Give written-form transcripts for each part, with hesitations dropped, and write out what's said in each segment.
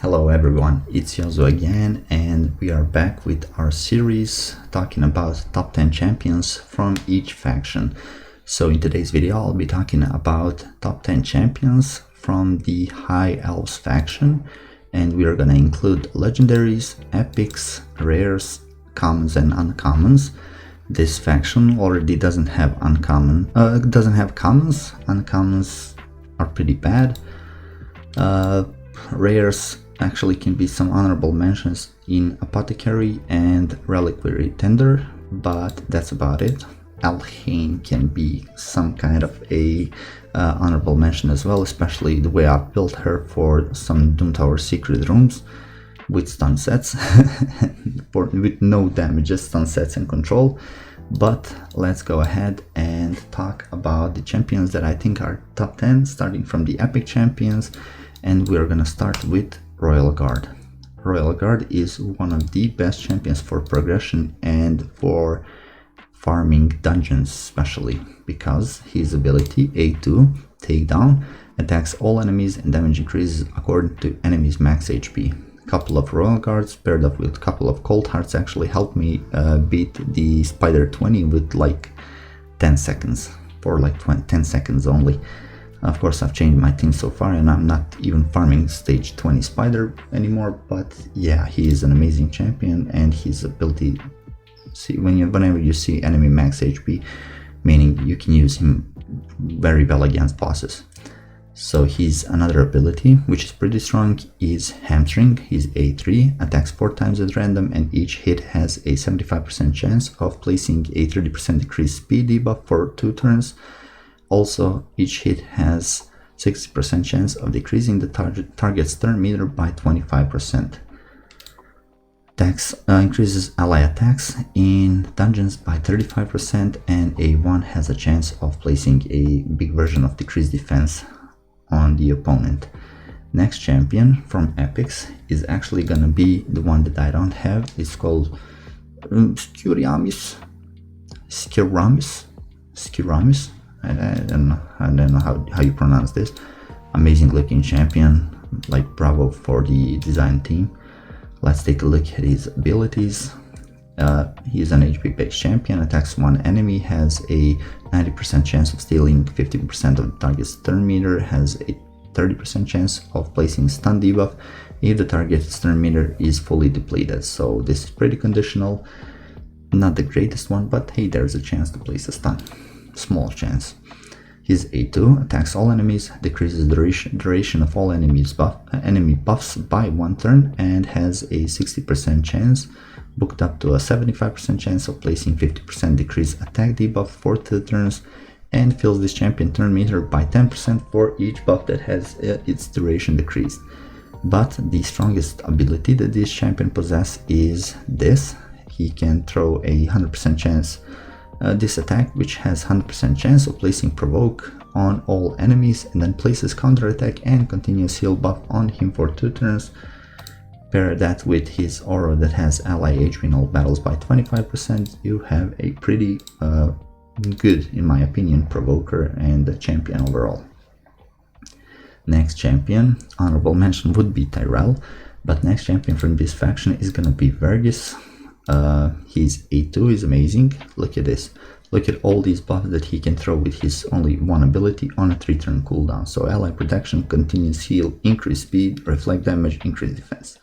Hello everyone, it's Yozu again, and we are back with our series talking about top 10 champions from each faction. So in today's video I'll be talking about top 10 champions from the High Elves faction, and we are going to include legendaries, epics, rares, commons and uncommons. This faction already doesn't have commons. Uncommons are pretty bad. Rares actually can be some honorable mentions in Apothecary and Reliquary Tender, but that's about it. Alhain can be some kind of a honorable mention as well, especially the way I've built her for some Doom Tower secret rooms with stun sets, with no damages, stun sets and control. But let's go ahead and talk about the champions that I think are top 10, starting from the epic champions, and we're gonna start with Royal Guard. Royal Guard is one of the best champions for progression and for farming dungeons, especially because his ability A2 takedown attacks all enemies and damage increases according to enemies max HP. Couple of Royal Guards paired up with a couple of Cold Hearts actually helped me beat the Spider 20 with like 10 seconds, for like 10 seconds only. Of course, I've changed my team so far and I'm not even farming stage 20 Spider anymore, but yeah, he is an amazing champion, and his ability, whenever you see enemy max HP, meaning you can use him very well against bosses. So his another ability, which is pretty strong, is Hamstring. He's A3, attacks 4 times at random, and each hit has a 75% chance of placing a 30% decreased speed debuff for 2 turns. Also, each hit has 60% chance of decreasing the target's turn meter by 25%. Increases ally attacks in dungeons by 35%, and A1 has a chance of placing a big version of decreased defense on the opponent. Next champion from epics is actually gonna be the one that I don't have. It's called Skiramis. I don't know how you pronounce this. Amazing looking champion, like bravo for the design team. Let's take a look at his abilities. He is an HP based champion, attacks one enemy, has a 90% chance of stealing 50% of the target's turn meter, has a 30% chance of placing stun debuff if the target's turn meter is fully depleted. So this is pretty conditional, not the greatest one, but hey, there's a chance to place a stun. Small chance. His A2 attacks all enemies, decreases duration of all enemy buffs by 1 turn, and has a 60% chance, booked up to a 75% chance of placing 50% decreased attack debuff for 2 turns, and fills this champion turn meter by 10% for each buff that has its duration decreased. But the strongest ability that this champion possesses is this. He can throw a 100% chance this attack, which has 100% chance of placing provoke on all enemies, and then places counter attack and continuous heal buff on him for 2 turns. Pair that with his aura that has ally HP in all battles by 25%, you have a pretty good, in my opinion, provoker and a champion overall. Next champion, honorable mention would be Tyrell, but next champion from this faction is gonna be Vergis. His A2 is amazing. Look at this. Look at all these buffs that he can throw with his only one ability on a 3-turn cooldown. So ally protection, continuous heal, increase speed, reflect damage, increase defense.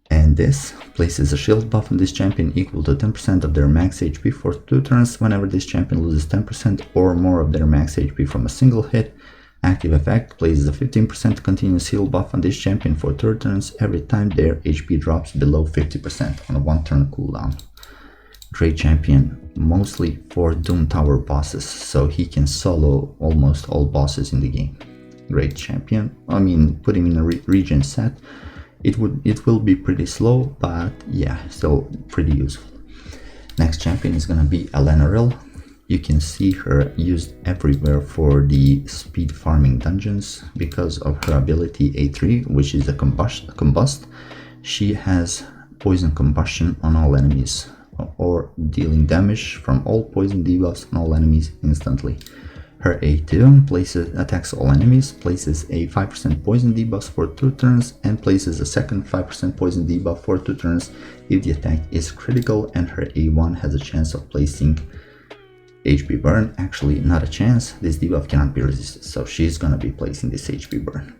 And this places a shield buff on this champion equal to 10% of their max HP for 2 turns whenever this champion loses 10% or more of their max HP from a single hit. Active effect places a 15% continuous heal buff on this champion for 3 turns every time their HP drops below 50% on a 1-turn cooldown. Great champion, mostly for Doom Tower bosses, so he can solo almost all bosses in the game. Great champion. I mean, put him in a regen set, it will be pretty slow, but yeah, still pretty useful. Next champion is gonna be Elena. You can see her used everywhere for the speed farming dungeons because of her ability A3, which is a combust. She has poison combustion on all enemies or dealing damage from all poison debuffs on all enemies instantly. Her A2 attacks all enemies, places a 5% poison debuff for 2 turns, and places a second 5% poison debuff for 2 turns if the attack is critical, and her A1 has a chance of placing HP burn. Actually, not a chance, this debuff cannot be resisted, so she's gonna be placing this HP burn.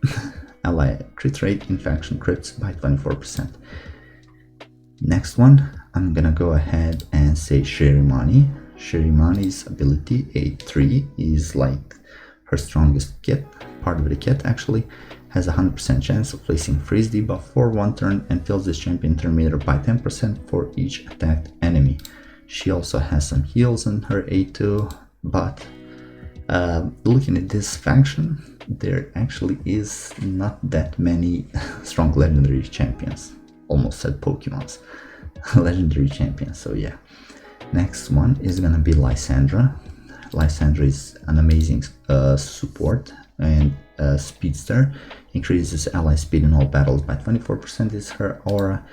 Ally crit rate in faction crits by 24%. Next one, I'm gonna go ahead and say Sherimani. Sherimani's ability, A3, is like her strongest kit, part of the kit actually, has a 100% chance of placing freeze debuff for 1 turn and fills this champion turn meter by 10% for each attacked enemy. She also has some heals in her A2, but looking at this faction, there actually is not that many strong legendary champions. Almost said Pokemons. Legendary champions, so yeah. Next one is gonna be Lysandra. Lysandra is an amazing support and speedster. Increases ally speed in all battles by 24% is her aura.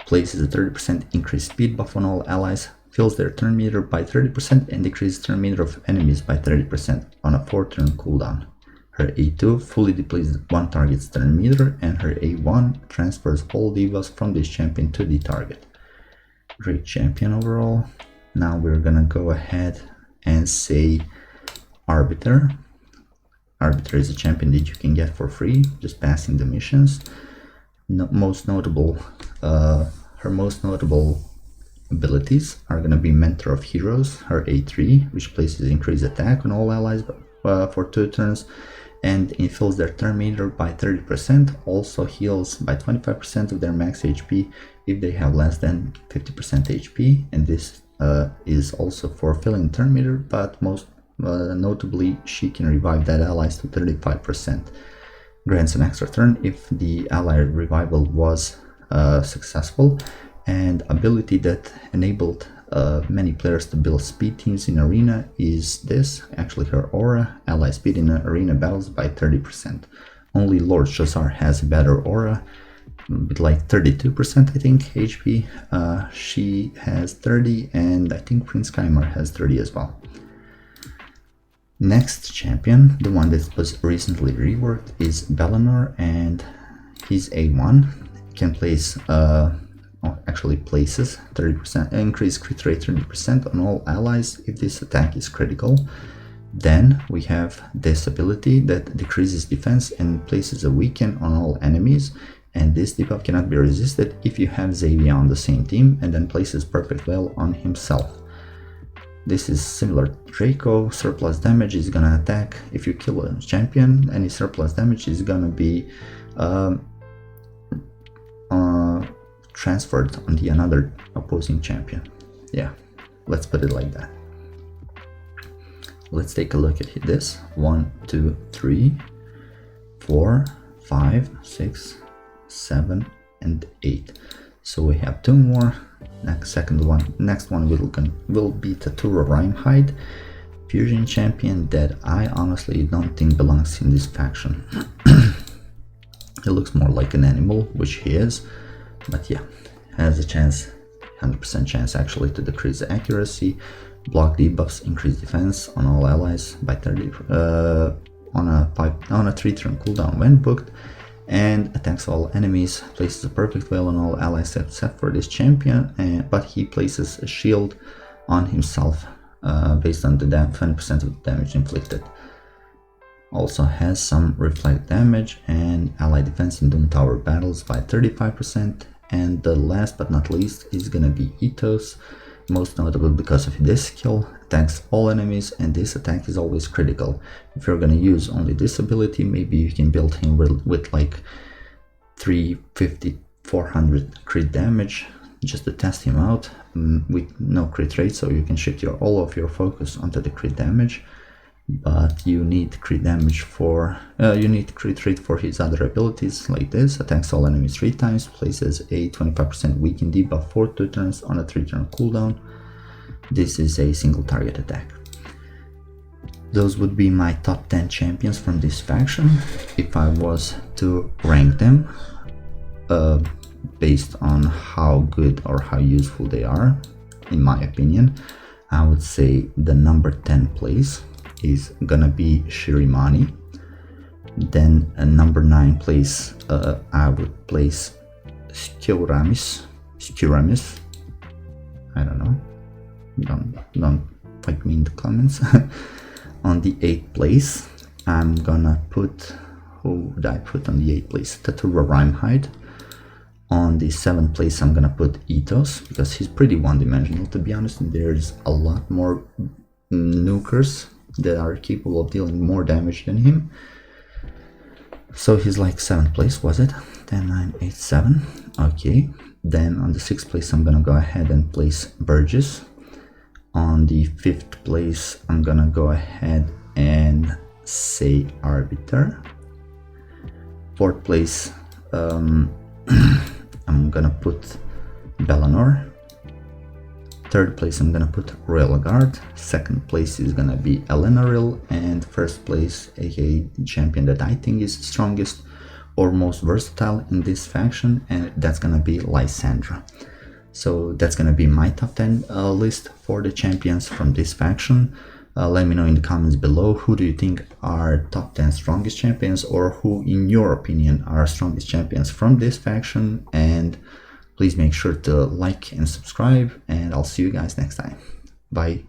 Places a 30% increased speed buff on all allies. Fills their turn meter by 30% and decreases turn meter of enemies by 30% on a 4-turn cooldown. Her A2 fully depletes one target's turn meter, and her A1 transfers all debuffs from this champion to the target. Great champion overall. Now we're gonna go ahead and say Arbiter. Arbiter is a champion that you can get for free, just passing the missions. Her most notable abilities are gonna be Mentor of Heroes, her A3, which places increased attack on all allies for 2 turns, and it fills their turn meter by 30%, also heals by 25% of their max HP if they have less than 50% HP, and this is also for filling turn meter, but most notably she can revive dead allies to 35%. Grants an extra turn if the ally revival was successful, and ability that enabled many players to build speed teams in arena is this. Actually, her aura, ally speed in arena battles by 30%. Only Lord Shazar has a better aura, with like 32% I think HP. She has 30, and I think Prince Kymar has 30 as well. Next champion, the one that was recently reworked, is Babelor, and his A1 can place actually places 30% increase crit rate 30% on all allies if this attack is critical. Then we have this ability that decreases defense and places a weaken on all enemies, and this debuff cannot be resisted if you have Xavier on the same team, and then places perfect veil on himself. This is similar to Draco. Surplus damage is gonna attack if you kill a champion. Any surplus damage is gonna be transferred on the another opposing champion. Yeah, let's put it like that. Let's take a look at this. 1, 2, 3, 4, 5, 6, 7, and 8. So we have 2 more. Next one will be Tatura Rhymehide, fusion champion that I honestly don't think belongs in this faction. He looks more like an animal, which he is, but yeah, has a chance, 100% chance actually, to decrease accuracy, block debuffs, increase defense on all allies by 30 on a 3-turn cooldown when booked, and attacks all enemies. Places a perfect veil on all allies except for this champion, but he places a shield on himself based on the 20% of the damage inflicted. Also has some reflect damage and ally defense in Doom Tower battles by 35%. And the last but not least is gonna be Ethos, most notable because of this skill, attacks all enemies, and this attack is always critical. If you're gonna use only this ability, maybe you can build him with like 350, 400 crit damage just to test him out with no crit rate, so you can shift all of your focus onto the crit damage. But you need crit damage for crit rate for his other abilities, like this: attacks all enemies 3 times, places a 25% weaken debuff for 2 turns on a 3-turn cooldown. This is a single target attack. Those would be my top 10 champions from this faction. If I was to rank them based on how good or how useful they are, in my opinion, I would say the number 10 place is gonna be Sherimani. Then number 9 place, I would place Skiramis. I don't know. Don't fight me in the comments. On the 8th place, I'm gonna put, who would I put on the 8th place? Tatura Rhymehyde. On the 7th place, I'm gonna put Ethos, because he's pretty one-dimensional, to be honest, and there's a lot more nukers that are capable of dealing more damage than him. So he's like 7th place, was it? 10, 9, 8, 7. Okay. Then on the 6th place, I'm gonna go ahead and place Burgess. On the 5th place, I'm gonna go ahead and say Arbiter. 4th place, I'm gonna put Babelor. 3rd place, I'm gonna put Guard. 2nd place is gonna be Elena, and 1st place, aka the champion that I think is strongest or most versatile in this faction, and that's gonna be Lysandra. So that's gonna be my top 10 list for the champions from this faction. Let me know in the comments below, who do you think are top 10 strongest champions, or who in your opinion are strongest champions from this faction, and please make sure to like and subscribe, and I'll see you guys next time. Bye.